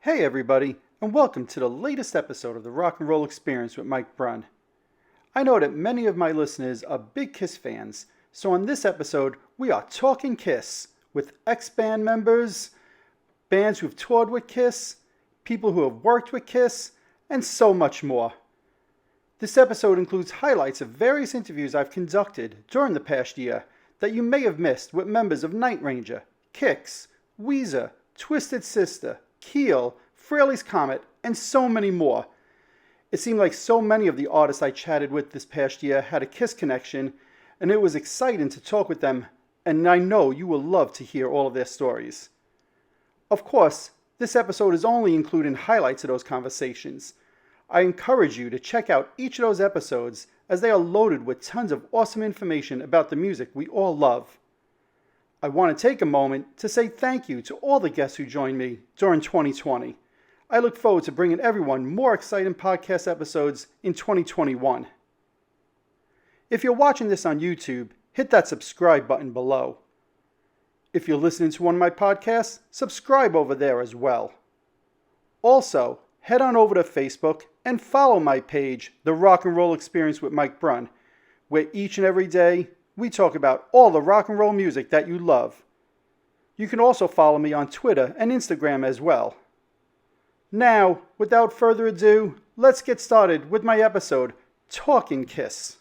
Hey everybody, and welcome to the latest episode of the Rock and Roll Experience with Mike Brunn. I know that many of my listeners are big KISS fans, so on this episode we are talking KISS with ex-band members, bands who've toured with KISS, people who have worked with KISS, and so much more. This episode includes highlights of various interviews I've conducted during the past year that you may have missed with members of Night Ranger, KIX, Weezer, Twisted Sister, Keel, Fraley's Comet, and so many more. It seemed like so many of the artists I chatted with this past year had a KISS connection, and it was exciting to talk with them, and I know you will love to hear all of their stories. Of course, this episode is only including highlights of those conversations. I encourage you to check out each of those episodes as they are loaded with tons of awesome information about the music we all love. I want to take a moment to say thank you to all the guests who joined me during 2020. I look forward to bringing everyone more exciting podcast episodes in 2021. If you're watching this on YouTube, hit that subscribe button below. If you're listening to one of my podcasts, subscribe over there as well. Also, head on over to Facebook and follow my page, The Rock and Roll Experience with Mike Brunn, where each and every day we talk about all the rock and roll music that you love. You can also follow me on Twitter and Instagram as well. Now, without further ado, let's get started with my episode, Talking KISS.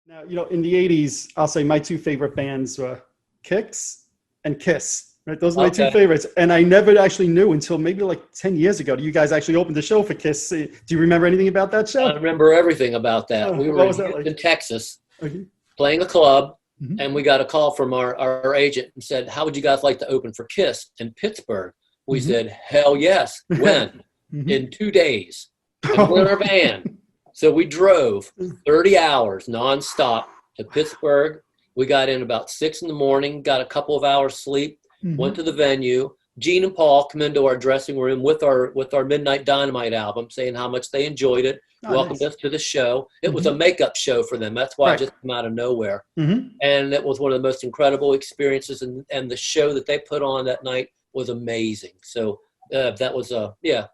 Now, in the 80s, I'll say my two favorite bands were KIX and KISS. Right? Those are my two favorites. And I never actually knew until maybe like 10 years ago. You guys actually opened the show for KISS. Do you remember anything about that show? I remember everything about that. We were in Houston, Texas, playing a club, and we got a call from our agent and said, how would you guys like to open for KISS in Pittsburgh? We said, hell yes. When? In 2 days. And we're in our van. So we drove 30 hours nonstop to Pittsburgh. We got in about 6 in the morning, got a couple of hours sleep, went to the venue. Gene and Paul come into our dressing room with our Midnight Dynamite album, saying how much they enjoyed it, welcomed us to the show. It was a makeup show for them. That's why it just came out of nowhere. And it was one of the most incredible experiences, and the show that they put on that night was amazing. So that was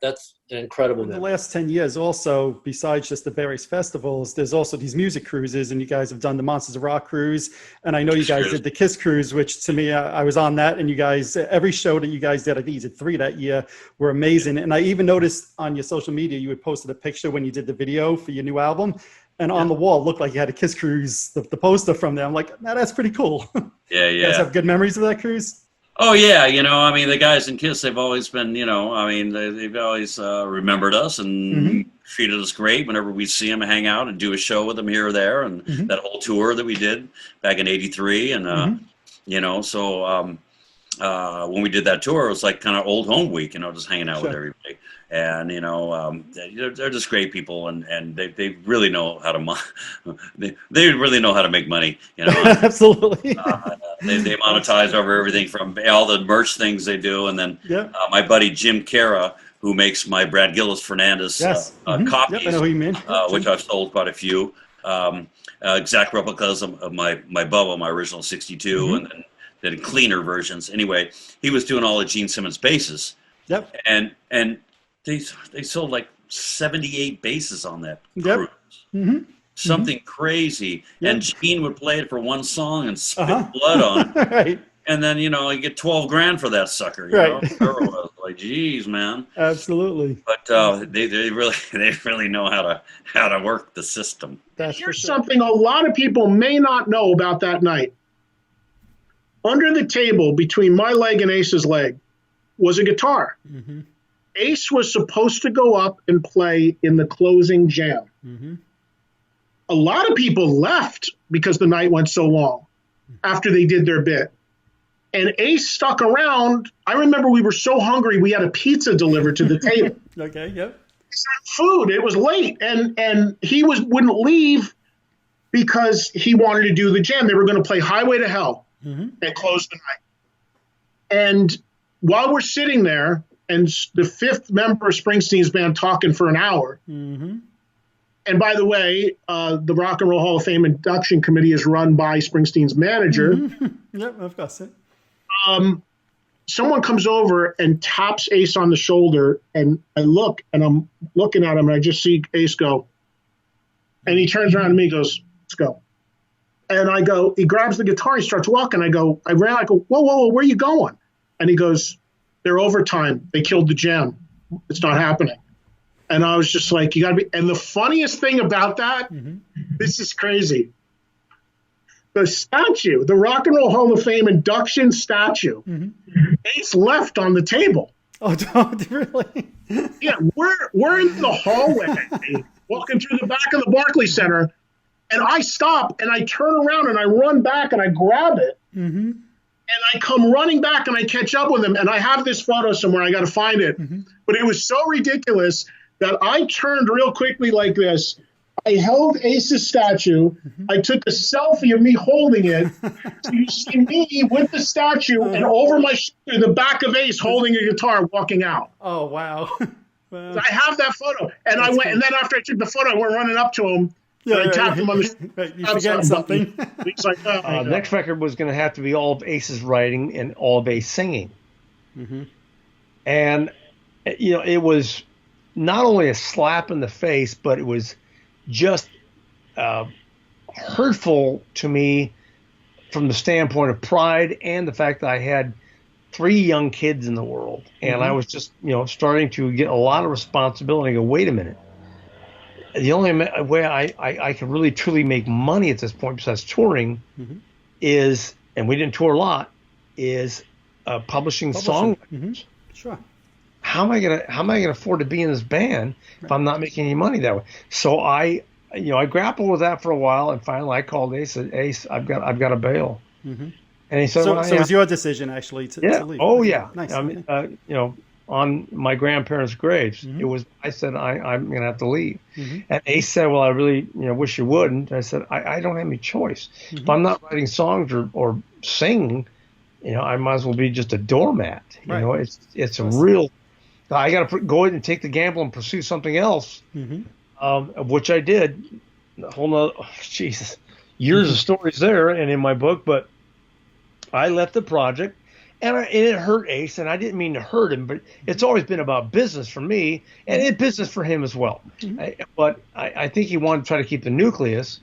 that's an incredible memory. The last 10 years also, besides just the various festivals, there's also these music cruises, and you guys have done the Monsters of Rock cruise, and I know you guys did the KISS cruise, which to me, I was on that, and you guys, every show that you guys did, I think you did 3 that year, were amazing. And I even noticed on your social media, you had posted a picture when you did the video for your new album, and on the wall, it looked like you had a KISS cruise, the poster from there. I'm like, that's pretty cool. Yeah. You guys have good memories of that cruise? Oh, yeah. The guys in KISS, they've always been, they've always remembered us and treated us great whenever we see them, hang out and do a show with them here or there. And that whole tour that we did back in '83. And, when we did that tour, it was like kind of old home week, just hanging out with everybody. And, they're just great people, and they really know how to they really know how to make money. Absolutely. They monetize over everything from all the merch things they do, and then my buddy Jim Cara, who makes my Brad Gillis Fernandez copies, I know who you mean. which I've sold quite a few, exact replicas of my Bubba, my original '62, and then cleaner versions. Anyway, he was doing all the Gene Simmons basses. Yep. And they sold like 78 basses on that cruise. Something crazy. And Gene would play it for one song and spit blood on it. Right. And then, you get $12,000 for that sucker. You know? Sure was. Like, geez, man. Absolutely. But they really know how to work the system. Here's something a lot of people may not know about that night. Under the table between my leg and Ace's leg was a guitar. Ace was supposed to go up and play in the closing jam. A lot of people left because the night went so long after they did their bit. And Ace stuck around. I remember we were so hungry, we had a pizza delivered to the table. Okay, yep. Food. It was late. And he wouldn't leave because he wanted to do the jam. They were going to play Highway to Hell and close the night. And while we're sitting there, and the 5th member of Springsteen's band talking for an hour. And by the way, the Rock and Roll Hall of Fame induction committee is run by Springsteen's manager. Yep, I've got it. someone comes over and taps Ace on the shoulder, and I look, and I'm looking at him, and I just see Ace go, and he turns around to me and goes, let's go. And I go, he grabs the guitar, he starts walking. I go, whoa, where are you going? And he goes, they're overtime. They killed the jam. It's not happening. And I was just like, you got to be. And the funniest thing about that, this is crazy. The statue, the Rock and Roll Hall of Fame induction statue, Ace left on the table. Oh, don't really? Yeah, we're in the hallway, walking through the back of the Barclays Center, and I stop and I turn around and I run back and I grab it, and I come running back and I catch up with him, and I have this photo somewhere. I got to find it, but it was so ridiculous that I turned real quickly like this. I held Ace's statue. I took a selfie of me holding it. So you see me with the statue and over my shoulder, the back of Ace holding a guitar walking out. Oh, wow. So I have that photo. And I went, and then after I took the photo, I went running up to him. Yeah, I tapped him on the shoulder. You forget something. He's like, next record was going to have to be all of Ace's writing and all of Ace singing. And, it was not only a slap in the face, but it was just hurtful to me from the standpoint of pride and the fact that I had 3 young kids in the world. And I was just, starting to get a lot of responsibility. I go, wait a minute. The only way I can really truly make money at this point besides touring is, and we didn't tour a lot, is publishing songs. Sure. How am I gonna afford to be in this band if I'm not making any money that way? So I grappled with that for a while, and finally I called Ace. Said, Ace, I've got a bail. And he said, so it was your decision actually to leave. Oh yeah. Nice. I mean, on my grandparents' graves, it was. I said I'm gonna have to leave. And Ace said, well, I really wish you wouldn't. I said I don't have any choice. If I'm not writing songs or singing, I might as well be just a doormat. It's a real. I got to go ahead and take the gamble and pursue something else, which I did. A whole nother, Jesus, years of stories there and in my book. But I left the project, and it hurt Ace, and I didn't mean to hurt him, but it's always been about business for me, and it's business for him as well. But I think he wanted to try to keep the nucleus,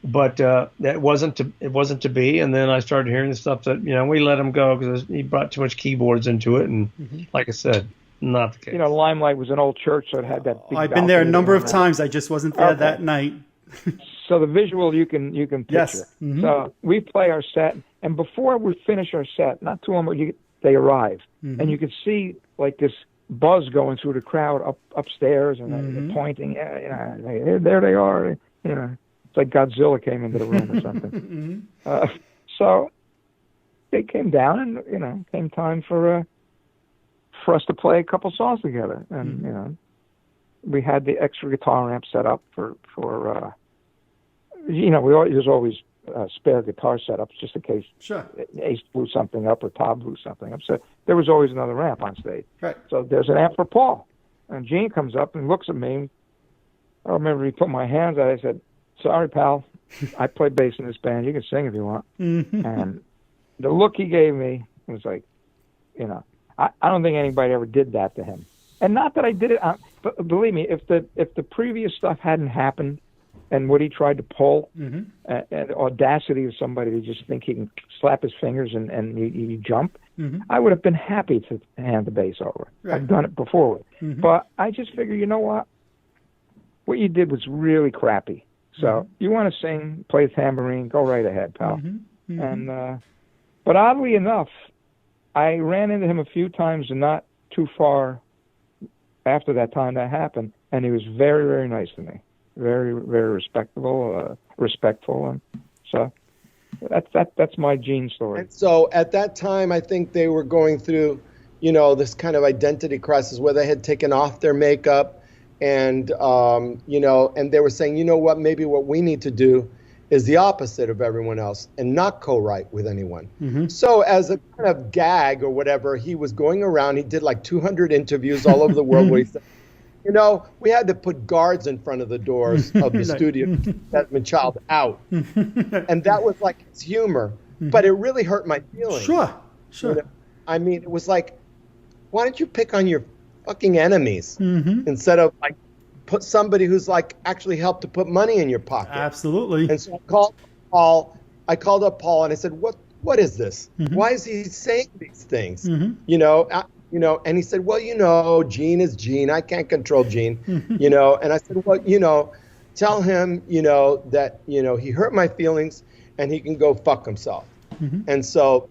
but that wasn't to be. And then I started hearing the stuff that we let him go because he brought too much keyboards into it, and like I said. Not the case. Limelight was an old church, so it had that big I've been there a number of times. I just wasn't there that night. So the visual you can picture. Yes. So we play our set, and before we finish our set, not too long, they arrive, and you can see like this buzz going through the crowd upstairs, and they're pointing. There they are. It's like Godzilla came into the room or something. So they came down, and came time for us to play a couple songs together, and we had the extra guitar amp set up for there's always spare guitar setups just in case Ace blew something up or Todd blew something up. So there was always another amp on stage. Right. So there's an amp for Paul, and Gene comes up and looks at me. I remember he put my hands out. I said, "Sorry, pal, I play bass in this band. You can sing if you want." And the look he gave me was like, I don't think anybody ever did that to him. And not that I did it, but believe me, if the previous stuff hadn't happened and what he tried to pull, and the audacity of somebody to just think he can slap his fingers and you jump, I would have been happy to hand the bass over. Right. I've done it before. But I just figured, you know what you did was really crappy. So you want to sing, play the tambourine, go right ahead, pal. And but oddly enough, I ran into him a few times and not too far after that time that happened, and he was very, very nice to me. Very, very respectful, and so that's my Gene story. And so at that time, I think they were going through, this kind of identity crisis where they had taken off their makeup, and and they were saying, maybe what we need to do is the opposite of everyone else and not co-write with anyone. So as a kind of gag or whatever, he was going around. He did like 200 interviews all over the world where he said, we had to put guards in front of the doors of the studio to get my child out. And that was like his humor. But it really hurt my feelings. Sure. I mean, it was like, why don't you pick on your fucking enemies instead of like put somebody who's like actually helped to put money in your pocket? Absolutely. And so I called Paul. And I said, what is this? Why is he saying these things? You know, and he said, well, Gene is Gene. I can't control Gene, and I said, well, tell him, that, he hurt my feelings and he can go fuck himself. And so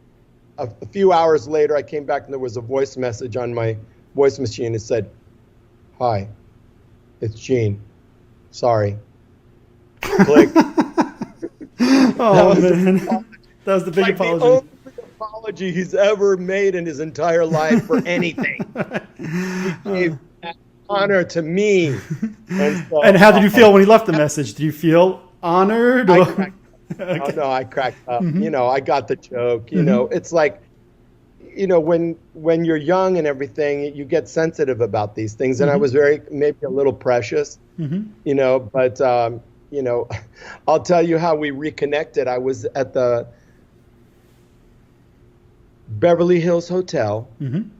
a few hours later, I came back and there was a voice message on my voice machine. It said, hi, it's Gene. Sorry. Click. Oh, man. That was the big apology. The only apology he's ever made in his entire life for anything. He gave that honor to me. And how did you feel when he left the message? Did you feel honored? Okay. Oh, no, I cracked up. I got the joke. It's like, when you're young and everything, you get sensitive about these things. And I was maybe a little precious, but, I'll tell you how we reconnected. I was at the Beverly Hills Hotel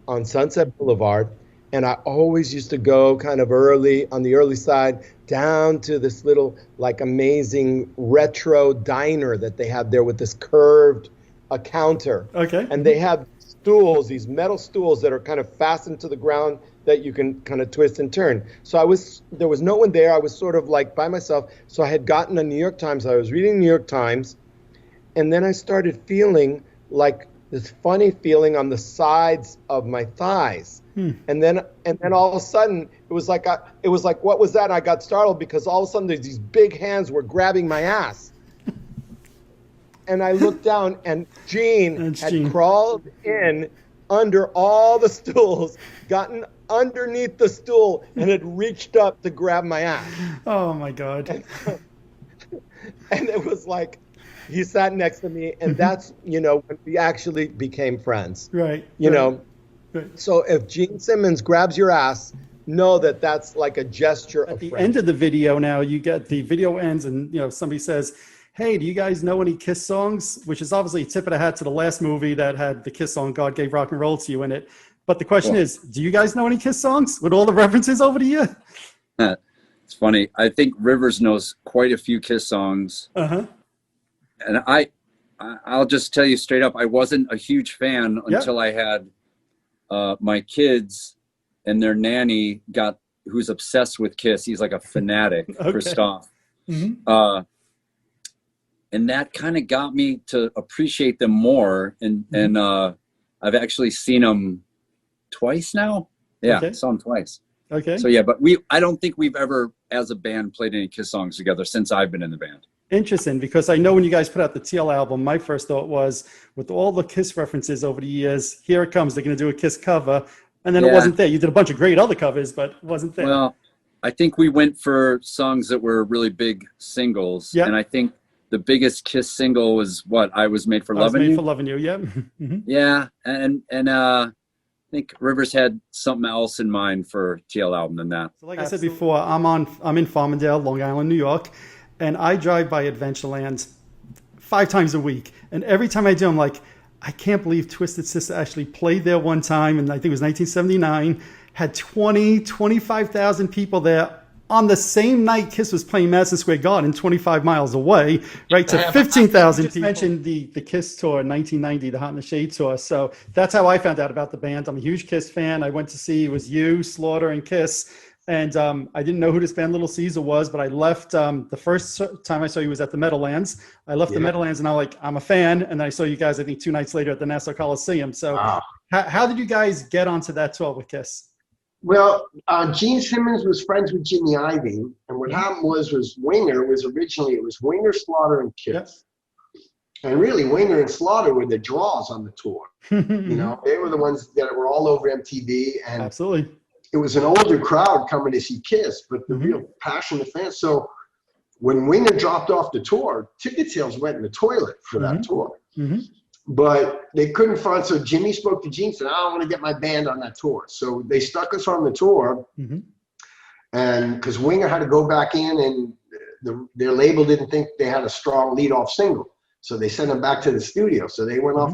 on Sunset Boulevard. And I always used to go kind of early, on the early side, down to this little, like, amazing retro diner that they have there with this curved counter. Okay. And they have stools, these metal stools that are kind of fastened to the ground that you can kind of twist and turn. So there was no one there. I was sort of like by myself. So I had gotten a New York Times. I was reading the New York Times. And then I started feeling like this funny feeling on the sides of my thighs. And then all of a sudden it was like what was that? I got startled because all of a sudden these big hands were grabbing my ass. And I looked down and Gene had crawled in under all the stools, gotten underneath the stool, and had reached up to grab my ass. Oh my God. And it was like he sat next to me, and that's when we actually became friends. Right. Right. So if Gene Simmons grabs your ass, know that that's like a gesture of friendship. At the end of the video now, you get the video ends and somebody says, hey, do you guys know any Kiss songs? Which is obviously a tip of the hat to the last movie that had the Kiss song, God Gave Rock and Roll to You in it. But the question is, do you guys know any Kiss songs with all the references over the year? It's funny. I think Rivers knows quite a few Kiss songs. And I'll just tell you straight up, I wasn't a huge fan until I had my kids and their nanny who's obsessed with Kiss. He's like a fanatic, Christoph. And that kind of got me to appreciate them more. And I've actually seen them twice now. Yeah, saw them twice. Okay. So yeah, but I don't think we've ever, as a band, played any Kiss songs together since I've been in the band. Interesting, because I know when you guys put out the TL album, my first thought was, with all the Kiss references over the years, here it comes, they're going to do a Kiss cover, and then it wasn't there. You did a bunch of great other covers, but it wasn't there. Well, I think we went for songs that were really big singles, and I think the biggest Kiss single was I Was Made for Loving You. Made for Loving You, yeah. Yeah, and I think Rivers had something else in mind for TL album than that. So like I said before, I'm in Farmingdale, Long Island, New York. And I drive by Adventureland 5 times a week. And every time I do, I'm like, I can't believe Twisted Sister actually played there one time. And I think it was 1979. Had 25,000 people there on the same night Kiss was playing Madison Square Garden 25 miles away, right, to 15,000 people. You mentioned the Kiss tour in 1990, the Hot in the Shade tour. So that's how I found out about the band. I'm a huge Kiss fan. I went to see, it was you, Slaughter, and Kiss. And I didn't know who this band Little Caesar was, but I left the first time I saw you was at the Meadowlands. I left the Meadowlands and I'm a fan. And then I saw you guys, I think 2 nights later at the Nassau Coliseum. So how did you guys get onto that tour with Kiss? Well, Gene Simmons was friends with Jimmy Iovine. And what happened was Winger was originally, it was Winger, Slaughter, and Kiss. And really, Winger and Slaughter were the draws on the tour. They were the ones that were all over MTV. And absolutely. It was an older crowd coming to see Kiss, but the real passionate fans. So when Winger dropped off the tour, ticket sales went in the toilet for that tour. But they couldn't find, so Jimmy spoke to Gene and said, I don't want to get my band on that tour. So they stuck us on the tour. And because Winger had to go back in and their label didn't think they had a strong lead-off single. So they sent them back to the studio. So they went off.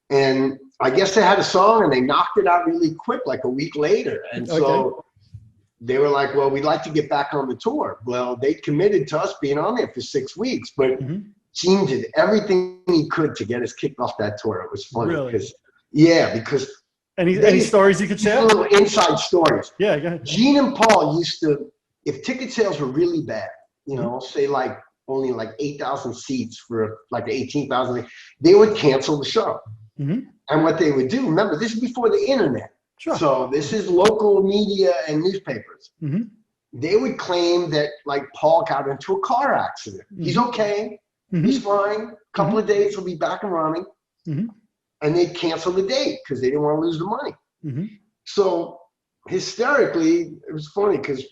And I guess they had a song and they knocked it out really quick, like a week later. And so they were like, well, we'd like to get back on the tour. Well, they committed to us being on there for 6 weeks, but Gene did everything he could to get us kicked off that tour. It was funny because, because any stories you could share? Little inside stories. Yeah, go ahead. Gene and Paul used to, if ticket sales were really bad, you know, say like only like 8,000 seats for like 18,000, they would cancel the show. And what they would do, remember, this is before the internet. Sure. So this is local media and newspapers. They would claim that like Paul got into a car accident. He's okay. He's fine. A couple of days, he'll be back and running. And they'd cancel the date because they didn't want to lose the money. So hysterically, it was funny because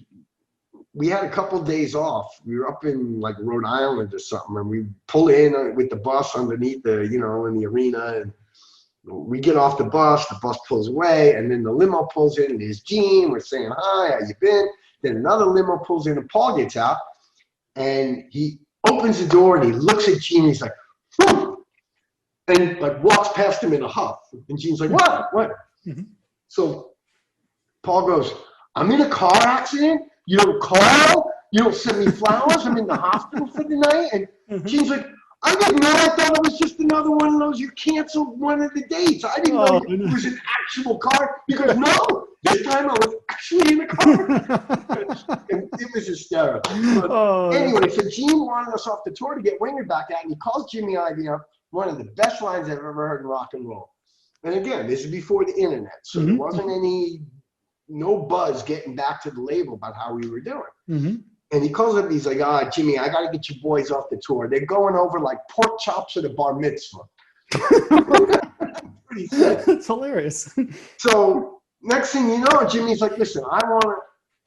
we had a couple of days off. We were up in like Rhode Island or something, and we pull in with the bus underneath the, you know, in the arena, and we get off the bus pulls away, and then the limo pulls in, and there's Gene. We're saying, hi, how you been? Then another limo pulls in, and Paul gets out, and he opens the door, and he looks at Gene, and he's like, whew, and like walks past him in a huff. And Gene's like, what? So Paul goes, I'm in a car accident? You don't call? You don't send me flowers? I'm in the hospital for the night? And Gene's like, I didn't know. I thought it was just another one of those. You canceled one of the dates. I didn't know it was an actual car. He goes, no, this time I was actually in the car. And it was hysterical. But anyway, so Gene wanted us off the tour to get Winger back out, and he calls Jimmy Ivy up, one of the best lines I've ever heard in rock and roll. And again, this is before the internet, so there wasn't no buzz getting back to the label about how we were doing. And he calls up, he's like, Jimmy, I got to get your boys off the tour. They're going over like pork chops at a bar mitzvah. Pretty sick. It's hilarious. So next thing you know, Jimmy's like, listen,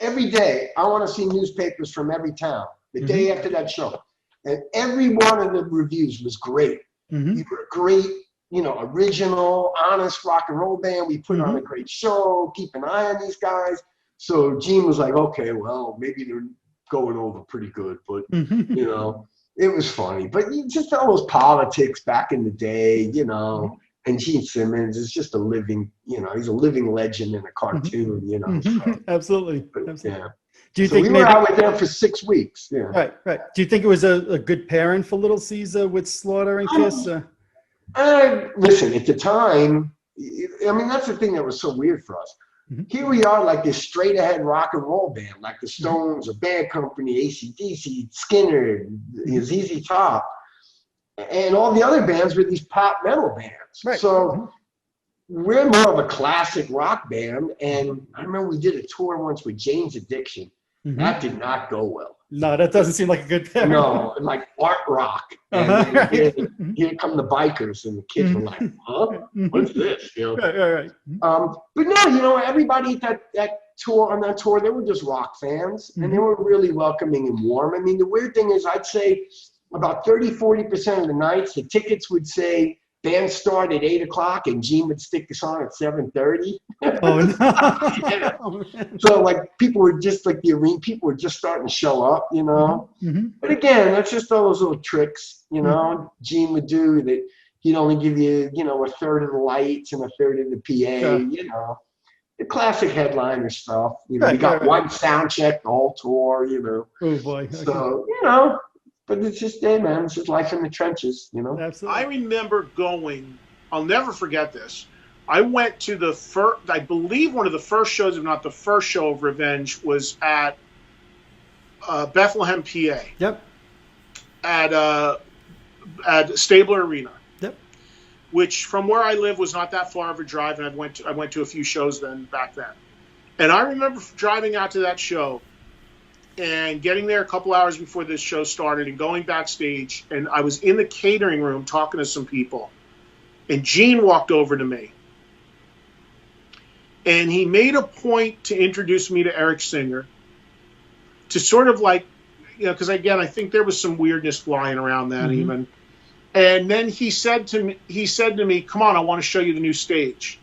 every day, I want to see newspapers from every town the day after that show. And every one of the reviews was great. You were a great, you know, original, honest rock and roll band. We put on a great show, keep an eye on these guys. So Gene was like, okay, well, maybe they're going over pretty good, but you know, it was funny. But you just all those politics back in the day, you know, and Gene Simmons is just a living, you know, he's a living legend in a cartoon, you know. So. Absolutely. Yeah. Do you think we were out with them for 6 weeks? Yeah. Right. Do you think it was a good pairing for Little Caesar with Slaughter and Kiss? Listen, at the time, I mean, that's the thing that was so weird for us. Here we are, like this straight ahead rock and roll band, like the Stones, a Bad Company, AC/DC, Skinner, ZZ Top, and all the other bands were these pop metal bands. Right. So we're more of a classic rock band. And I remember we did a tour once with Jane's Addiction. That did not go well. No, that doesn't seem like a good pair. No, like art rock. And here come the bikers, and the kids were like, huh? What's this? You know? Right. But no, you know, everybody at that tour, they were just rock fans, and they were really welcoming and warm. I mean, the weird thing is, I'd say about 40% of the nights, the tickets would say, band start at 8 o'clock, and Gene would stick us on at 7:30. So like people were just like the arena people were just starting to show up, you know. But again, that's just all those little tricks, you know. Gene would do that. He'd only give you, you know, a third of the lights and a third of the PA, you know, the classic headliner stuff. You know, you got one sound check the whole tour, you know. Oh boy. Okay. So you know. But it's just, hey, man, it's just life in the trenches, you know? Absolutely. I remember going, I'll never forget this. I went to the first, I believe one of the first shows, if not the first show of Revenge, was at Bethlehem, PA. Yep. At Stabler Arena. Yep. Which, from where I live, was not that far of a drive, and I went to a few shows back then. And I remember driving out to that show and getting there a couple hours before this show started and going backstage, and I was in the catering room talking to some people, and Gene walked over to me, and he made a point to introduce me to Eric Singer, to sort of like, you know, because again, I think there was some weirdness flying around then even, and then he said to me, come on, I want to show you the new stage,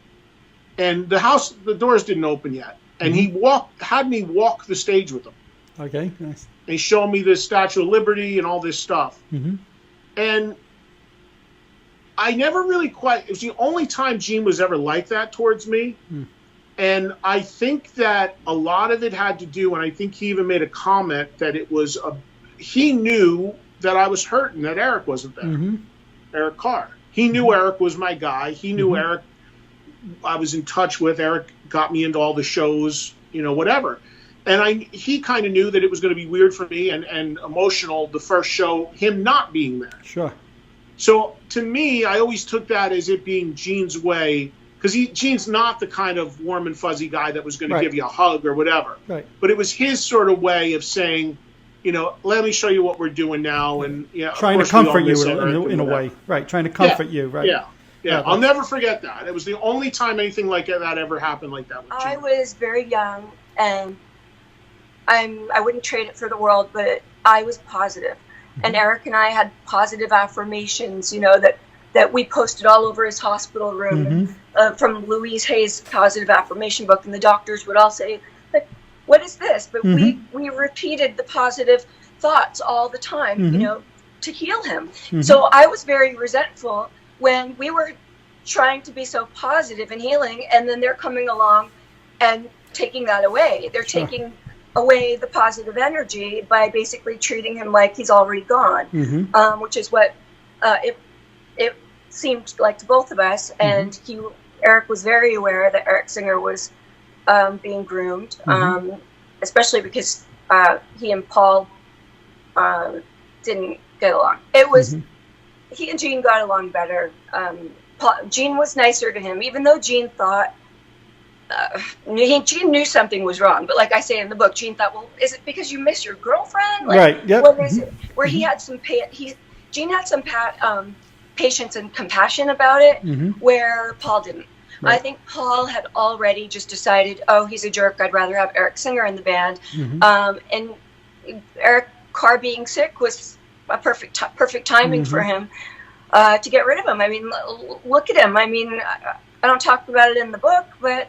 and the doors didn't open yet, and he had me walk the stage with him. Okay, nice. They showed me the Statue of Liberty and all this stuff. And I never really quite, it was the only time Gene was ever like that towards me. And I think that a lot of it had to do, and I think he even made a comment that it was, he knew that I was hurting, that Eric wasn't there. Eric Carr. He knew Eric was my guy. He knew Eric I was in touch with. Eric got me into all the shows, you know, whatever. And he kind of knew that it was going to be weird for me and emotional the first show, him not being there. Sure. So to me, I always took that as it being Gene's way, because Gene's not the kind of warm and fuzzy guy that was going to give you a hug or whatever. Right. But it was his sort of way of saying, you know, let me show you what we're doing now, and trying to comfort you in a way, right? Trying to comfort you, right? Yeah. I'll never forget that. It was the only time anything like that ever happened like that with Gene. I was very young, and I wouldn't trade it for the world, but I was positive. And Eric and I had positive affirmations, you know, that we posted all over his hospital room from Louise Hay's positive affirmation book, and the doctors would all say, like, what is this? But we repeated the positive thoughts all the time, you know, to heal him. So I was very resentful when we were trying to be so positive and healing, and then they're coming along and taking that away. They're taking away the positive energy by basically treating him like he's already gone, which is what it seemed like to both of us. And Eric was very aware that Eric Singer was being groomed, especially because he and Paul didn't get along. It was he and Gene got along better. Gene was nicer to him, even though Gene thought Gene knew something was wrong. But like I say in the book, Gene thought, well, is it because you miss your girlfriend? Like, right. Yep. What is it? Where he had some Gene had some patience and compassion about it, where Paul didn't. Right. I think Paul had already just decided, oh, he's a jerk. I'd rather have Eric Singer in the band. And Eric Carr being sick was a perfect timing for him to get rid of him. I mean, look at him. I mean, I don't talk about it in the book, but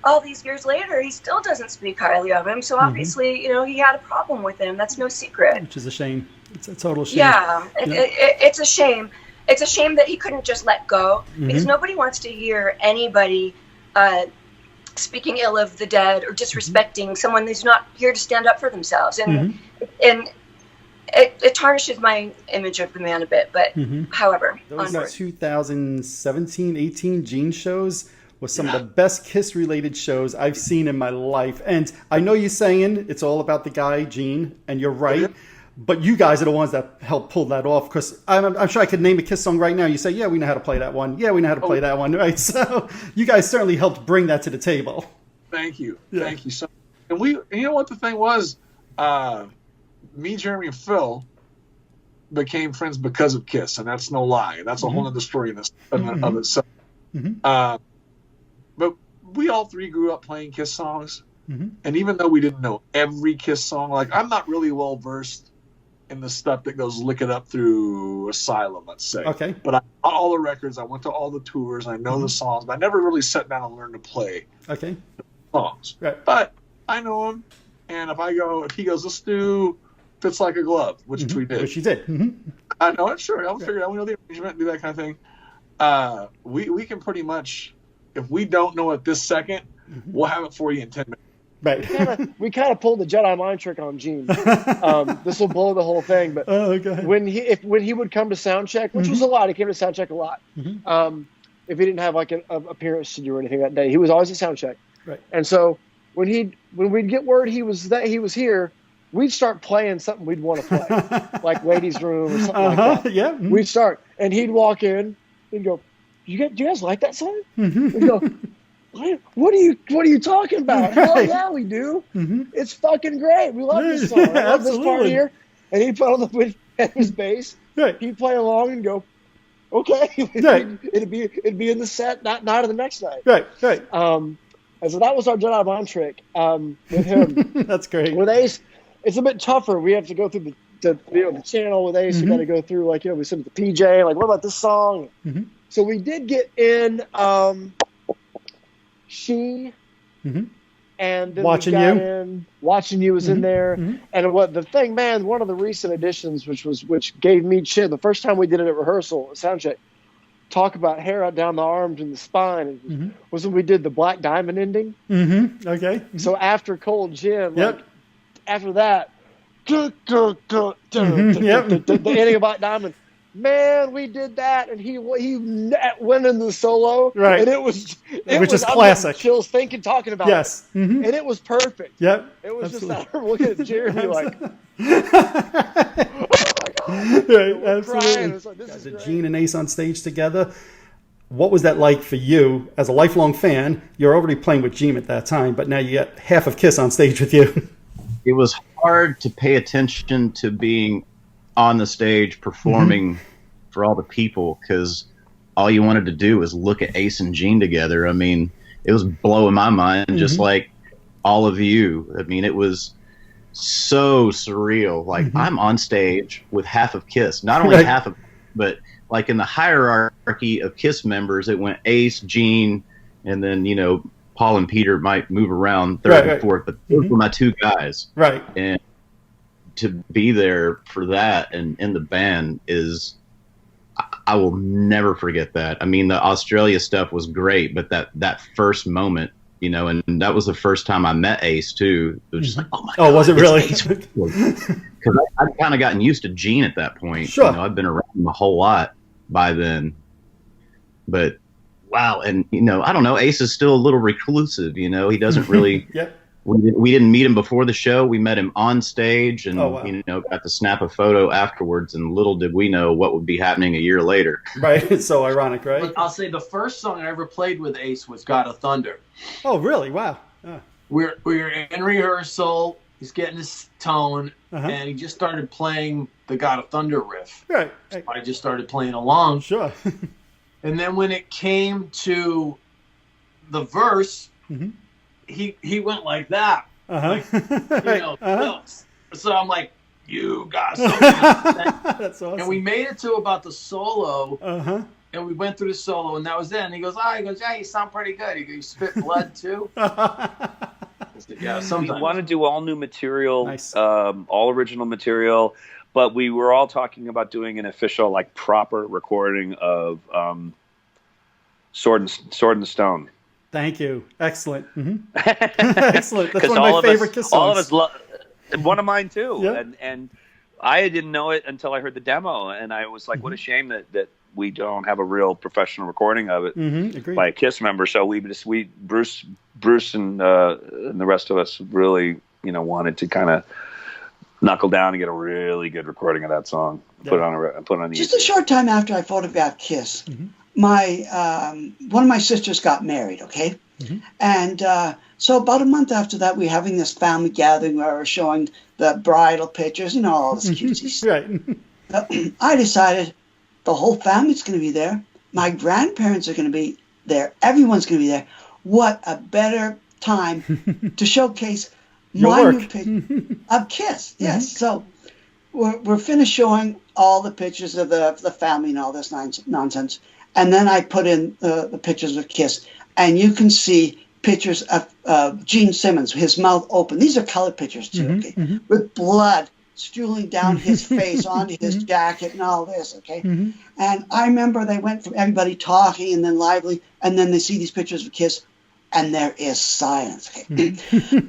all these years later, he still doesn't speak highly of him. So obviously, you know, he had a problem with him. That's no secret. Which is a shame. It's a total shame. Yeah, it's a shame. It's a shame that he couldn't just let go, because nobody wants to hear anybody speaking ill of the dead or disrespecting someone who's not here to stand up for themselves. And it tarnishes my image of the man a bit. But however, those 2017, 18 Gene shows was some of the best KISS-related shows I've seen in my life. And I know you're saying it's all about the guy, Gene, and you're right. But you guys are the ones that helped pull that off, because I'm sure I could name a KISS song right now. You say, yeah, we know how to play that one. Yeah, we know how to play that one, right? So you guys certainly helped bring that to the table. Thank you. Yeah. Thank you. So, and you know what the thing was? Me, Jeremy, and Phil became friends because of KISS, and that's no lie. That's a whole other story in of itself. But we all three grew up playing KISS songs, and even though we didn't know every KISS song, like I'm not really well versed in the stuff that goes Lick It Up through Asylum, let's say. Okay. But I bought all the records. I went to all the tours. I know the songs, but I never really sat down and learned to play the songs. Right. But I know them, and if he goes, let's do Fits Like a Glove, which we did. Which you did. I know it. Sure, I'll figure it out. We know the arrangement, do that kind of thing. We can pretty much, if we don't know it this second, we'll have it for you in 10 minutes. Right. We kind of pulled the Jedi mind trick on Gene. This will blow the whole thing, but when he would come to sound check, which was a lot, he came to sound check a lot. If he didn't have like an appearance to do or anything that day, he was always at sound check. Right. And so when we'd get word he was here, we'd start playing something we'd want to play, like Ladies' Room or something like that. Yeah. We'd start, and he'd walk in and go, do you guys like that song? We'd go, what are you talking about? Hell yeah, we do. It's fucking great. We love this song. I love this part here. And he'd put on his bass. Right. He'd play along and go, okay. Right. It'd be in the set, not of the next night. Right. Right. And so that was our Jedi mind trick with him. That's great. With Ace, it's a bit tougher. We have to go through the channel with Ace. We got to go through we send it to PJ. Like, what about this song? So we did get in. She and then Watching You was in there, and one of the recent additions, which gave me shit the first time we did it at rehearsal, at soundcheck, talk about hair out down the arms and the spine was when we did the Black Diamond ending. Okay. So after Cold Gin, after that, the ending of Black Diamond. Man, we did that, and he went into the solo, right? And it was which is classic. Chills talking about it, and it was perfect. Yep, it was absolutely. Just I remember looking at Jeremy like, oh my God, right, absolutely. Like, this is Gene and Ace on stage together. What was that like for you as a lifelong fan? You're already playing with Gene at that time, but now you got half of KISS on stage with you. It was hard to pay attention to being on the stage performing for all the people, because all you wanted to do was look at Ace and Gene together. I mean, it was blowing my mind, just like all of you. I mean, it was so surreal. Like, I'm on stage with half of KISS, not only half of, but like in the hierarchy of KISS members, it went Ace, Gene, and then, you know, Paul and Peter might move around third and fourth, but those were my two guys. Right. And to be there for that and in the band is, I will never forget that. I mean, the Australia stuff was great, but that first moment, you know, and that was the first time I met Ace too. It was just like, oh my God, was it really? Because I'd kind of gotten used to Gene at that point. Sure. You know, I've been around him a whole lot by then. But wow, and you know, I don't know, Ace is still a little reclusive, you know, he doesn't really we didn't meet him before the show. We met him on stage and you know, got to snap a photo afterwards, and little did we know what would be happening a year later. Right. It's so ironic, right? But I'll say the first song I ever played with Ace was God of Thunder. Oh, really? Wow. We're in rehearsal, he's getting his tone, and he just started playing the God of Thunder riff. Right. So I just started playing along. Sure. And then when it came to the verse, he went like that. Like, you know, so I'm like, you got something. That's awesome. And we made it to about the solo, and we went through the solo, and that was it. And he goes, yeah, you sound pretty good. He goes, you spit blood too? Yeah, sometimes. We want to do all new material, all original material, but we were all talking about doing an official, like, proper recording of Sword and Stone. Thank you. Excellent. Excellent. That's one of my favorite KISS songs. All of us one of mine too. Yep. And I didn't know it until I heard the demo, and I was like, what a shame that we don't have a real professional recording of it by a KISS member. So Bruce and the rest of us really, you know, wanted to kind of knuckle down and get a really good recording of that song. Put it on the Just a short time after I photographed KISS, my one of my sisters got married, okay? And so about a month after that, we were having this family gathering where we were showing the bridal pictures, you know, all this cutesy stuff. I decided the whole family's going to be there. My grandparents are going to be there. Everyone's going to be there. What a better time to showcase my new picture of KISS. Yes. So we're finished showing all the pictures of the family and all this nonsense. And then I put in the pictures of KISS. And you can see pictures of Gene Simmons, his mouth open. These are colored pictures, too, with blood stooling down his face onto his jacket and all this, okay? And I remember they went from everybody talking and then lively, and then they see these pictures of KISS, and there is silence, okay?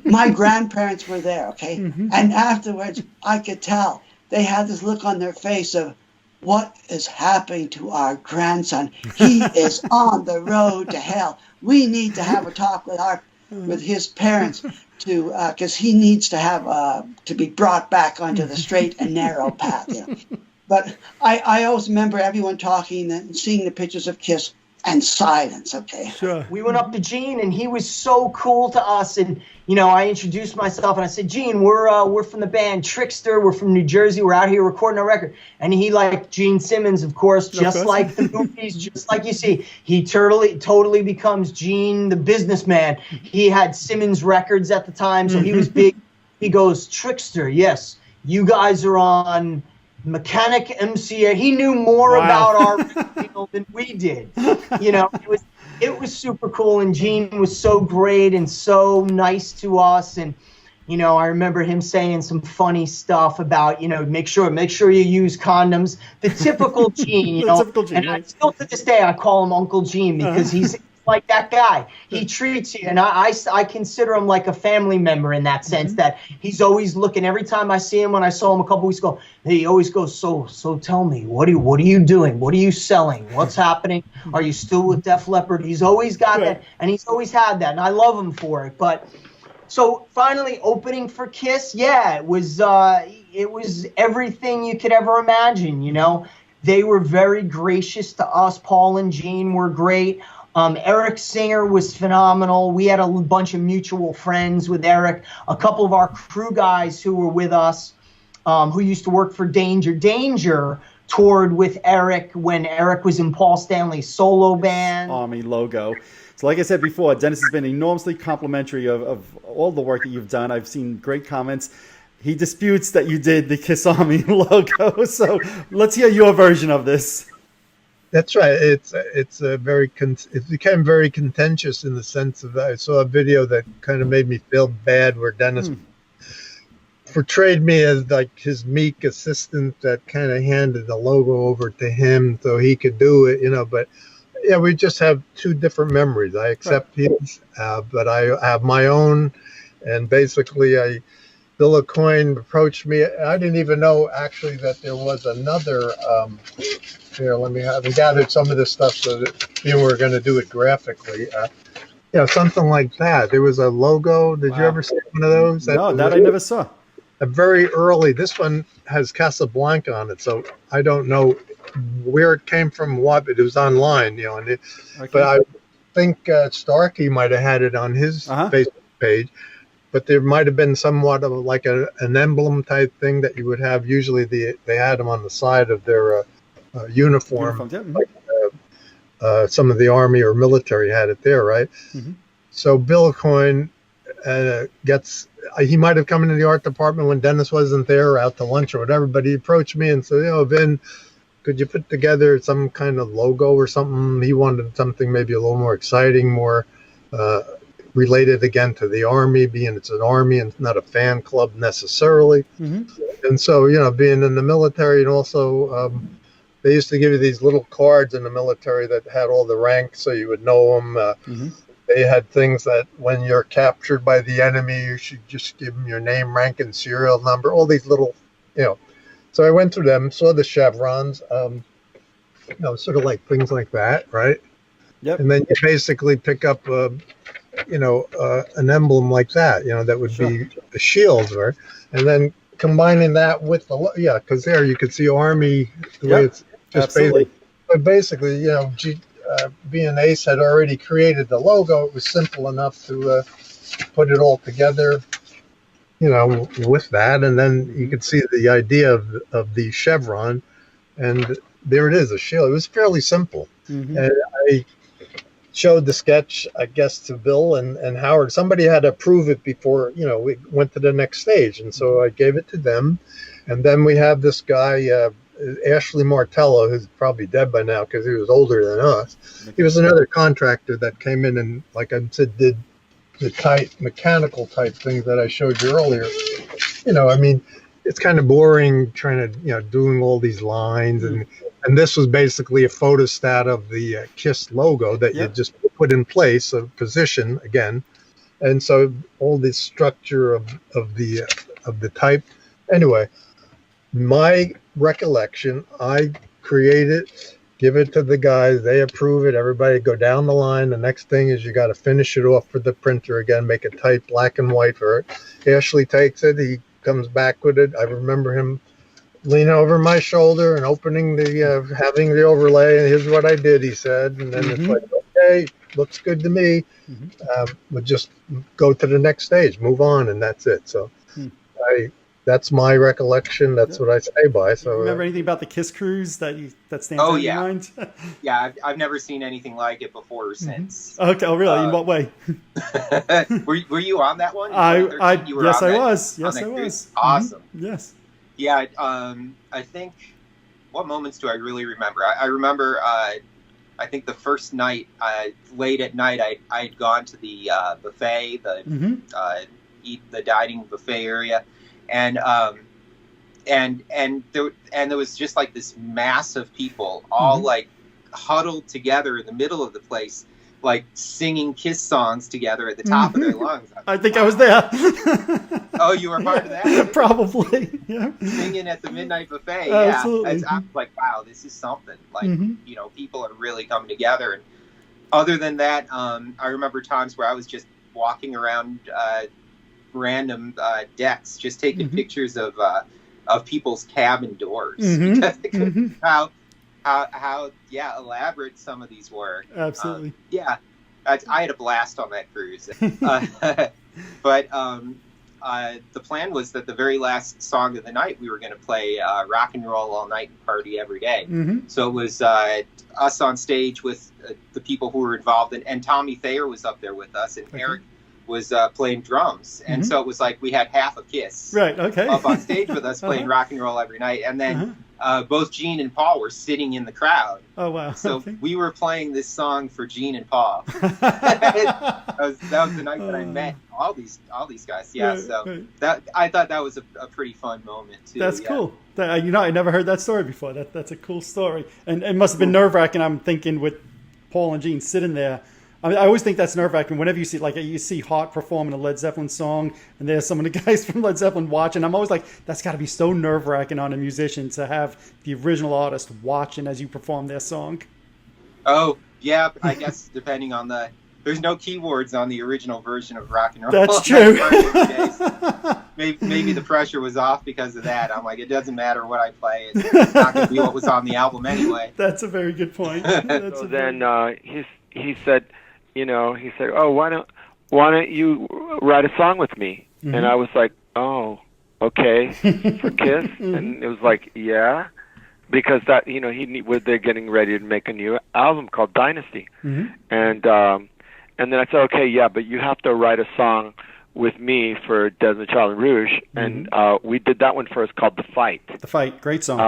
My grandparents were there, okay? And afterwards, I could tell they had this look on their face of, what is happening to our grandson? He is on the road to hell. We need to have a talk with his parents to because he needs to have to be brought back onto the straight and narrow path. You know? But I always remember everyone talking and seeing the pictures of KISS and silence. Okay. Sure. We went up to Gene, and he was so cool to us. And you know, I introduced myself, and I said, Gene, we're from the band Trickster. We're from New Jersey. We're out here recording our record. And he liked Gene Simmons, of course, just like the movies, just like you see. He totally becomes Gene, the businessman. He had Simmons Records at the time, so he was big. He goes, Trickster, yes, you guys are on Mechanic MCA. He knew more about our record than we did. You know, it was super cool, and Gene was so great and so nice to us, and You know, I remember him saying some funny stuff about, you know, make sure you use condoms. The typical Gene, you know. Typical Gene, and right? Still to this day, I call him Uncle Gene because he's like that guy. He treats you, and I consider him like a family member in that sense, that he's always looking. Every time I see him, when I saw him a couple weeks ago, he always goes, so tell me, what are you doing? What are you selling? What's happening? Are you still with Def Leppard? He's always got that, and he's always had that, and I love him for it. But so finally opening for KISS, yeah, it was everything you could ever imagine, you know. They were very gracious to us. Paul and Gene were great. Eric Singer was phenomenal. We had a bunch of mutual friends with Eric. A couple of our crew guys who were with us, who used to work for Danger. Danger toured with Eric when Eric was in Paul Stanley's solo band. Army logo. So like I said before, Dennis has been enormously complimentary of all the work that you've done. I've seen great comments. He disputes that you did the KISS Army logo. So let's hear your version of this. That's right. It became very contentious in the sense of I saw a video that kind of made me feel bad where Dennis portrayed me as like his meek assistant that kind of handed the logo over to him so he could do it, you know, but yeah, we just have two different memories. I accept his, but I have my own. And basically, Bill Aucoin approached me. I didn't even know, actually, that there was another. Here, I gathered some of this stuff so that you were going to do it graphically. Something like that. There was a logo. Did you ever see one of those? No, that I never saw. A very early. This one has Casablanca on it, so I don't know where it came from, but it was online, you know. And but I think Starkey might have had it on his Facebook page. But there might have been somewhat of like an emblem type thing that you would have. Usually they had them on the side of their uniform. Like, some of the Army or military had it there, right? So Bill Aucoin he might have come into the art department when Dennis wasn't there, or out to lunch or whatever, but he approached me and said, you know, Vin, could you put together some kind of logo or something? He wanted something maybe a little more exciting, more related again to the Army, being it's an Army and not a fan club necessarily. And so, you know, being in the military, and also they used to give you these little cards in the military that had all the ranks so you would know them. They had things that when you're captured by the enemy, you should just give them your name, rank, and serial number, all these little, you know. So I went through them, saw the chevrons, you know, sort of like things like that, right? Yep. And then you basically pick up, you know, an emblem like that, you know, that would be the shields, right? And then combining that with the, because there you could see Army, the way it's just basically, you know, being Ace had already created the logo, it was simple enough to put it all together, you know, with that. And then you could see the idea of the chevron, and there it is, a shield. It was fairly simple. And I showed the sketch, I guess, to Bill and Howard. Somebody had to approve it before, you know, we went to the next stage. And so I gave it to them. And then we have this guy, Ashley Martello, who's probably dead by now because he was older than us. He was another contractor that came in and, like I said, did the tight mechanical type things that I showed you earlier. You know, I mean, it's kind of boring trying to, you know, doing all these lines. And this was basically a photostat of the KISS logo that you just put in place, a position again. And so all this structure of the type. Anyway, my recollection, I create it, give it to the guys, they approve it, everybody go down the line. The next thing is you got to finish it off for the printer again, make it type black and white for it. Ashley takes it, he comes back with it. I remember him leaning over my shoulder and opening the having the overlay, and here's what I did, he said. And then it's like, okay, looks good to me. We'll just go to the next stage, move on, and that's it. So that's my recollection. That's what I say by. So remember anything about the KISS cruise that stands out in your mind? Yeah, I've never seen anything like it before or since. Okay, oh really? In what way? were you on that one? Yes, I was. Awesome. Yes. Yeah, I think, what moments do I really remember? I remember, I think the first night, late at night, I'd gone to the buffet, eat the dining buffet area, and there was just like this mass of people all like huddled together in the middle of the place, like singing Kiss songs together at the top of their lungs. I think I was there. Oh, you were part of that? Probably. Yeah. Singing at the midnight buffet. Absolutely. Yeah. I'm like, wow, this is something. Like, you know, people are really coming together. And other than that, I remember times where I was just walking around random decks, just taking pictures of people's cabin doors. Because how elaborate some of these were. Absolutely. I had a blast on that cruise. But the plan was that the very last song of the night we were going to play Rock and Roll All Night and Party Every Day. So it was us on stage with the people who were involved, and Tommy Thayer was up there with us, and Eric was playing drums, and so it was like we had half of Kiss up on stage with us playing Rock and Roll Every Night, and then both Gene and Paul were sitting in the crowd. Oh wow! So we were playing this song for Gene and Paul. that was the night that I met all these guys. Yeah, that I thought that was a pretty fun moment too. That's cool. I never heard that story before. That's a cool story, and it must have been nerve-wracking. I'm thinking with Paul and Gene sitting there. I mean, I always think that's nerve-wracking whenever you see Hart performing a Led Zeppelin song, and there's some of the guys from Led Zeppelin watching. I'm always like, that's got to be so nerve-wracking on a musician to have the original artist watching as you perform their song. Oh yeah, I guess depending on there's no keyboards on the original version of Rock and Roll. That's true. Maybe the pressure was off because of that. I'm like, it doesn't matter what I play; it's not going to be what was on the album anyway. That's a very good point. So then he said. He said, "Oh, why don't you write a song with me?" And I was like, "Oh, okay, for Kiss." And it was like, "Yeah," because they're getting ready to make a new album called Dynasty, and then I said, "Okay, yeah, but you have to write a song with me for Desmond Child and Rouge," and we did that one first called The Fight. The Fight, great song.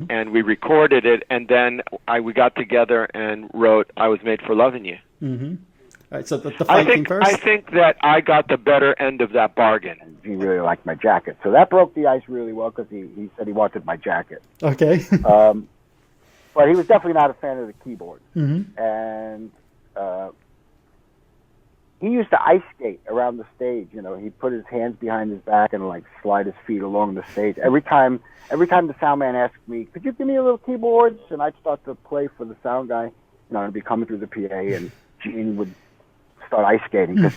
And we recorded it, and then we got together and wrote "I Was Made for Loving You." All right, so the Fight came first? I think that I got the better end of that bargain. He really liked my jacket. So that broke the ice really well because he said he wanted my jacket. Okay. But he was definitely not a fan of the keyboard. And he used to ice skate around the stage. He'd put his hands behind his back and like slide his feet along the stage. Every time the sound man asked me, "Could you give me a little keyboards?" And I'd start to play for the sound guy. I'd be coming through the PA, and Gene would start ice skating because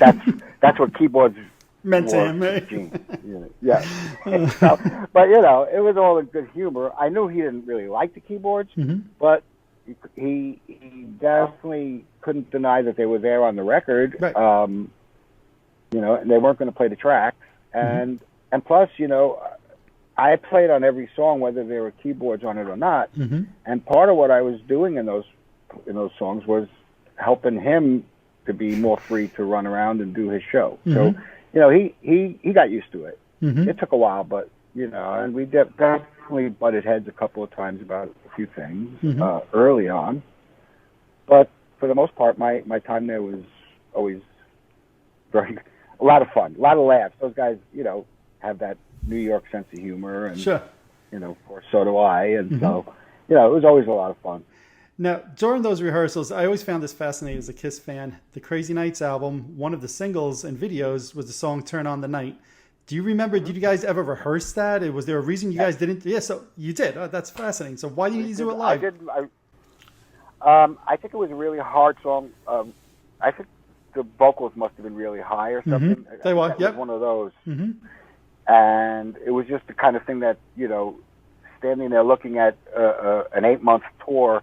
that's what keyboards meant to him, right? Yeah. So, but it was all in good humor. I knew he didn't really like the keyboards, but he definitely couldn't deny that they were there on the record. Right. And they weren't going to play the tracks, and plus, I played on every song whether there were keyboards on it or not. And part of what I was doing in those songs was helping him to be more free to run around and do his show. So, he got used to it. It took a while, but, and we definitely butted heads a couple of times about a few things early on. But for the most part, my time there was always a lot of fun, a lot of laughs. Those guys, have that New York sense of humor, and, of course, so do I. And so, it was always a lot of fun. Now, during those rehearsals, I always found this fascinating as a Kiss fan. The Crazy Nights album, one of the singles and videos was the song Turn on the Night. Do you remember, did you guys ever rehearse that? Was there a reason you guys didn't? Yeah, so you did. Oh, that's fascinating. So why didn't you do it live? I think it was a really hard song. I think the vocals must have been really high or something. They were, was one of those. And it was just the kind of thing that, standing there looking at an 8-month tour,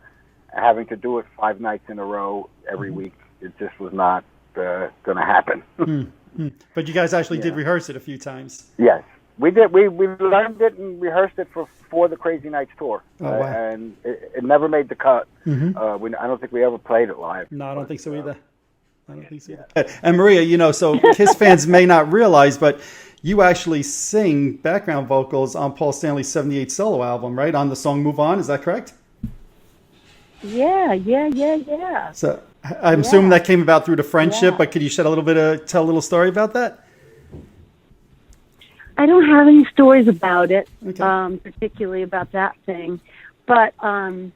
having to do it 5 nights in a row every week, it just was not going to happen. But you guys actually did rehearse it a few times. Yes, we did. We learned it and rehearsed it for the Crazy Nights tour, and it never made the cut. I don't think we ever played it live. No, I don't think so either. And Maria, so Kiss fans may not realize, but you actually sing background vocals on Paul Stanley's '78 solo album, right? On the song "Move On," is that correct? Yeah. So I'm assuming that came about through the friendship, but could you tell a little story about that? I don't have any stories about it, particularly about that thing. But I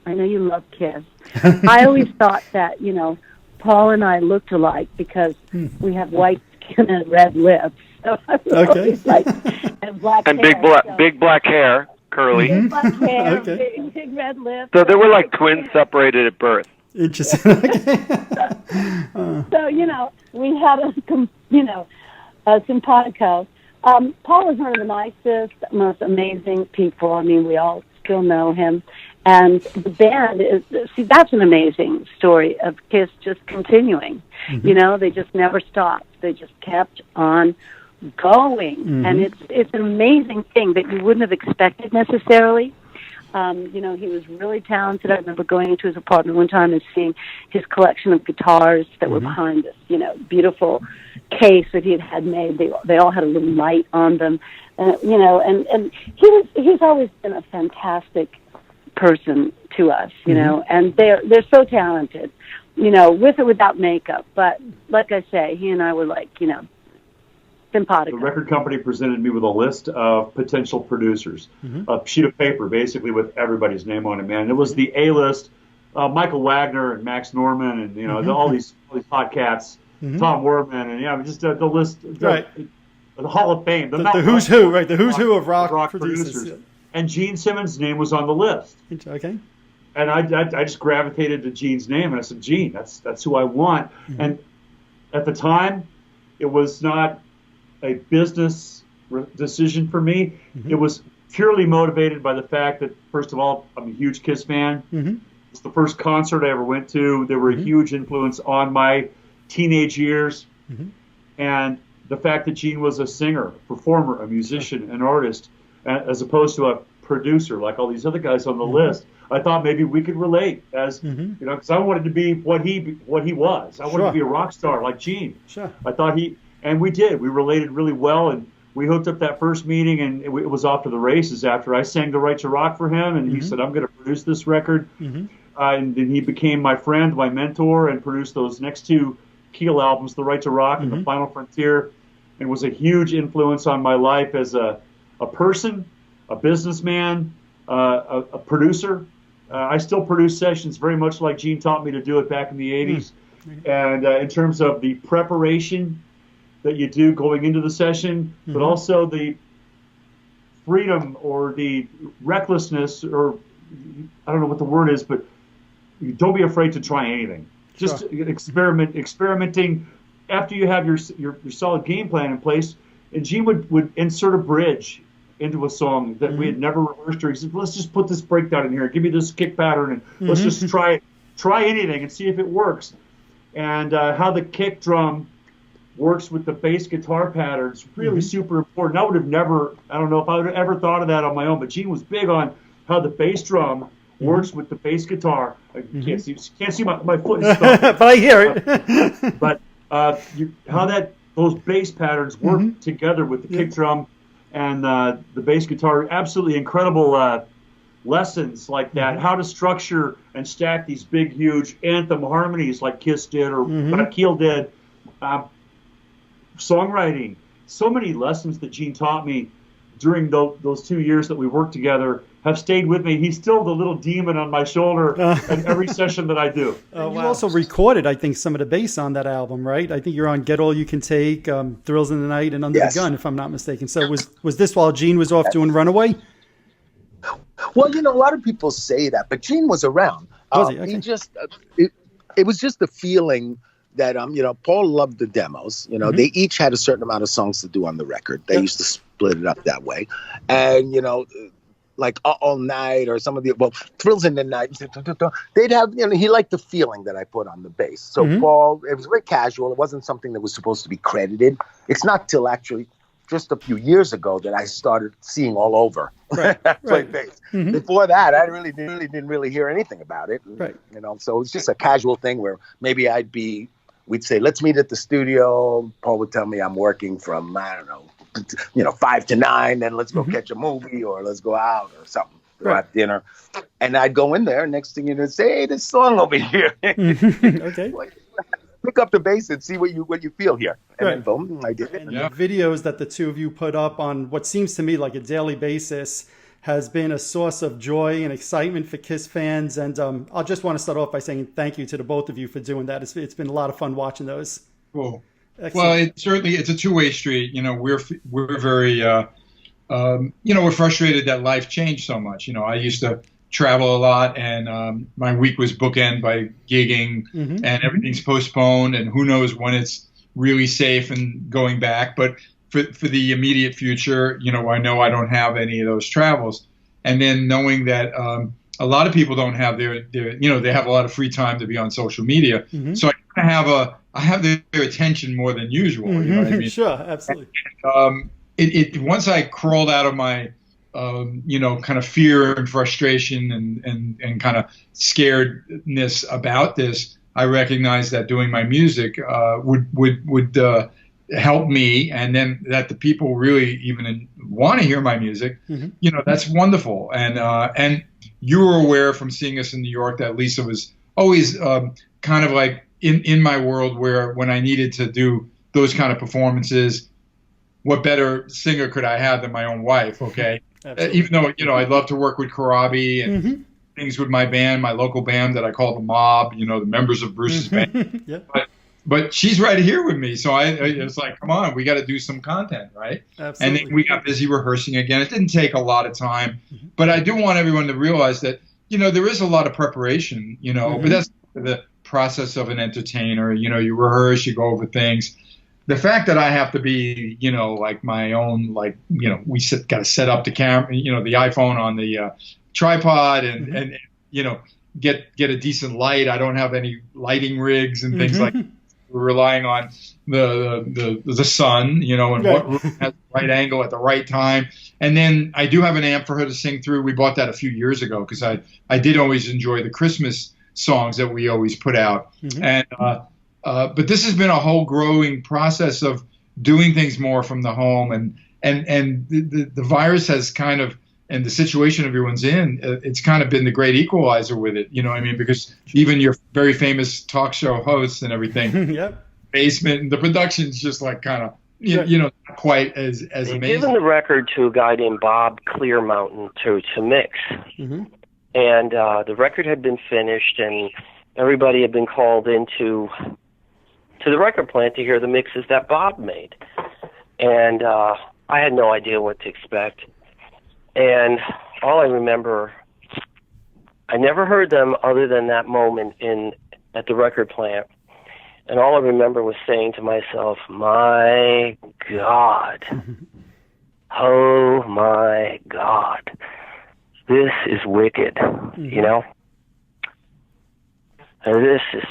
know you love Kiss. I always thought that, you know, Paul and I looked alike because we have white skin and red lips. So and black and hair, big black hair, curly. Big black hair, big red lips. So they were like twins separated at birth. Interesting. So, you know, we had a simpatico. Paul is one of the nicest, most amazing people. I mean, we all still know him. And the band that's an amazing story of Kiss just continuing. Mm-hmm. You know, they just never stopped. They just kept on going. Mm-hmm. And it's an amazing thing that you wouldn't have expected necessarily. You know, he was really talented. I remember going into his apartment one time and seeing his collection of guitars that were behind this, you know, beautiful case that he had made. They all had a little light on them. You know, and he's always been a fantastic person to us, you know, and they're so talented, you know, with or without makeup. But like I say, he and I were like, you know, simpatico. The record company presented me with a list of potential producers, a sheet of paper basically with everybody's name on it, man. And it was the A-list, Michael Wagner and Max Norman and, you know, all these hot cats, Tom Werman, and, yeah, just the list, the Hall of Fame. The who's who, right? The who's who of rock producers. Yeah. And Gene Simmons' name was on the list. Okay. And I just gravitated to Gene's name, and I said, Gene, that's who I want. And at the time, it was not a business decision for me. It was purely motivated by the fact that, first of all, I'm a huge Kiss fan. It's the first concert I ever went to. They were a huge influence on my teenage years. And the fact that Gene was a singer, performer, a musician, an artist, as opposed to a producer like all these other guys on the list, I thought maybe we could relate as, you know, because I wanted to be what he was. I wanted to be a rock star like Gene. I thought and we did. We related really well, and we hooked up that first meeting, and it was off to the races after I sang The Right to Rock for him, and he said, I'm going to produce this record. And then he became my friend, my mentor, and produced those next two Keel albums, The Right to Rock and The Final Frontier, and was a huge influence on my life as a person, a businessman, a producer. I still produce sessions very much like Gene taught me to do it back in the 80s. And in terms of the preparation that you do going into the session, but also the freedom or the recklessness, or I don't know what the word is, but don't be afraid to try anything. Just experimenting after you have your solid game plan in place. And Gene would insert a bridge into a song that we had never rehearsed. Or he said, let's just put this breakdown in here. Give me this kick pattern, and let's just try anything and see if it works. And how the kick drum works with the bass guitar patterns, really super important. I don't know if I would have ever thought of that on my own, but Gene was big on how the bass drum works with the bass guitar. I can't see my foot and stuff. But I hear it. But how those bass patterns work together with the kick drum and the bass guitar, absolutely incredible lessons like that. How to structure and stack these big, huge anthem harmonies like Kiss did or Keel did. Songwriting. So many lessons that Gene taught me during those 2 years that we worked together have stayed with me. He's still the little demon on my shoulder in every session that I do. You also recorded, I think, some of the bass on that album, right? I think you're on Get All You Can Take, Thrills in the Night, and Under the Gun, if I'm not mistaken. So was this while Gene was off doing Runaway? Well, you know, a lot of people say that, but Gene was around. Was he? Okay. He just, it was just the feeling that, you know, Paul loved the demos. You know, they each had a certain amount of songs to do on the record. They used to split it up that way. And, you know, like All Night or some of the, Thrills in the Night, they'd have, you know, he liked the feeling that I put on the bass. So Paul, it was very casual. It wasn't something that was supposed to be credited. It's not till actually just a few years ago that I started seeing all over play bass. Before that, I really didn't really hear anything about it. You know, so it's just a casual thing where maybe we'd say, let's meet at the studio. Paul would tell me I'm working from, I don't know, you know, 5 to 9, then let's go catch a movie or let's go out or something, go have dinner. And I'd go in there, and next thing you know, say, hey, this song over here. Okay. pick up the bass and see what you feel here. And Right. then boom, I did it. And the videos that the two of you put up on what seems to me like a daily basis has been a source of joy and excitement for KISS fans. And I'll just want to start off by saying thank you to the both of you for doing that. It's been a lot of fun watching those. Cool. Excellent. Well, it's a two-way street. We're very, we're frustrated that life changed so much. I used to travel a lot, and my week was bookend by gigging, and everything's postponed, and who knows when it's really safe and going back. But for the immediate future, I know I don't have any of those travels. And then knowing that a lot of people don't have their they have a lot of free time to be on social media. So I have their attention more than usual. You know what I mean? Sure, absolutely. And, once I crawled out of my kind of fear and frustration and kind of scaredness about this, I recognized that doing my music would help me, and then that the people really even want to hear my music. That's wonderful. And you were aware from seeing us in New York that Lisa was always kind of like in my world, where when I needed to do those kind of performances, what better singer could I have than my own wife? Okay. Even though, I'd love to work with Karabi and things with my band, my local band that I call the Mob, the members of Bruce's band. Yeah. But she's right here with me. So I was like, come on, we got to do some content, right? Absolutely. And then we got busy rehearsing again. It didn't take a lot of time. But I do want everyone to realize that, there is a lot of preparation, but that's the process of an entertainer. You rehearse, you go over things. The fact that I have to be, like my own, we got to set up the camera, the iPhone on the tripod and get a decent light. I don't have any lighting rigs and things like that. We're relying on the sun, and what room has the right angle at the right time. And then I do have an amp for her to sing through. We bought that a few years ago because I did always enjoy the Christmas songs that we always put out. And but this has been a whole growing process of doing things more from the home, and the virus has kind of, and the situation everyone's in, it's kind of been the great equalizer with it. You know what I mean? Because even your very famous talk show hosts and everything, basement, and the production's just like kind of, not quite as amazing. Given the record to a guy named Bob Clearmountain to mix. And the record had been finished, and everybody had been called into the record plant to hear the mixes that Bob made. And I had no idea what to expect. And all I remember, I never heard them other than that moment at the record plant. And all I remember was saying to myself, my God, oh my God, this is wicked, And this is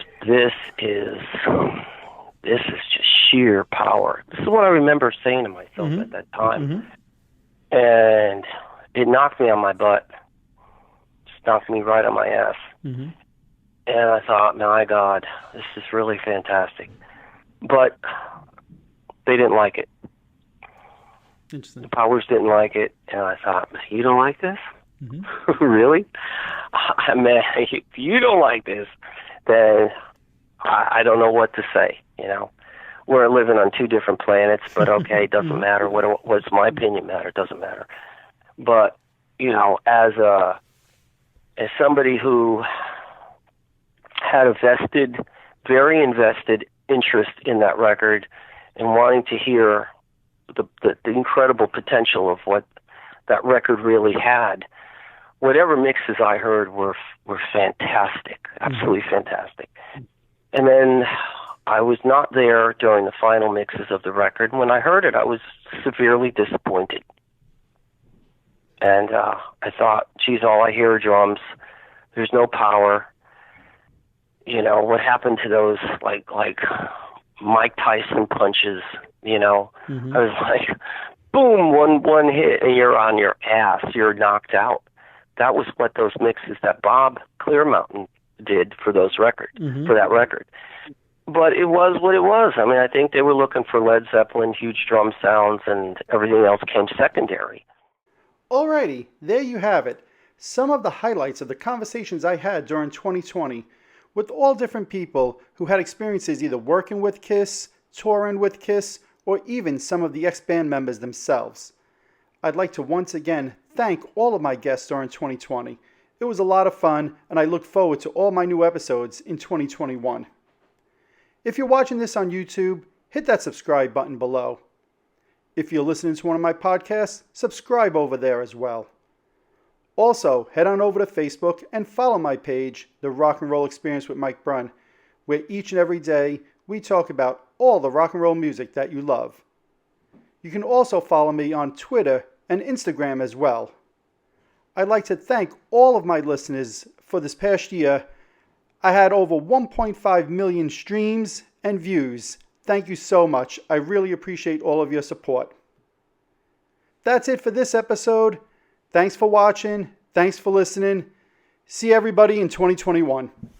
just sheer power. This is what I remember saying to myself at that time. And it knocked me on my butt. Just knocked me right on my ass. And I thought, my God, this is really fantastic. But they didn't like it. Interesting. The Powers didn't like it. And I thought, you don't like this? Really? Man, if you don't like this, then I don't know what to say, We're living on two different planets, but okay, it doesn't matter. What's my opinion matter? It doesn't matter. But, as somebody who had a very invested interest in that record and wanting to hear the incredible potential of what that record really had, whatever mixes I heard were fantastic, absolutely fantastic. And then I was not there during the final mixes of the record. When I heard it, I was severely disappointed. And I thought, geez, all I hear are drums. There's no power. What happened to those like Mike Tyson punches? I was like, boom, one hit, and you're on your ass. You're knocked out. That was what those mixes that Bob Clearmountain did for those records, for that record. But it was what it was. I mean, I think they were looking for Led Zeppelin, huge drum sounds, and everything else came secondary. Alrighty, there you have it. Some of the highlights of the conversations I had during 2020 with all different people who had experiences either working with KISS, touring with KISS, or even some of the ex-band members themselves. I'd like to once again thank all of my guests during 2020. It was a lot of fun, and I look forward to all my new episodes in 2021. If you're watching this on YouTube, hit that subscribe button below. If you're listening to one of my podcasts, subscribe over there as well. Also, head on over to Facebook and follow my page, The Rock and Roll Experience with Mike Brunn, where each and every day we talk about all the rock and roll music that you love. You can also follow me on Twitter and Instagram as well. I'd like to thank all of my listeners for this past year. I had over 1.5 million streams and views. Thank you so much. I really appreciate all of your support. That's it for this episode. Thanks for watching. Thanks for listening. See everybody in 2021.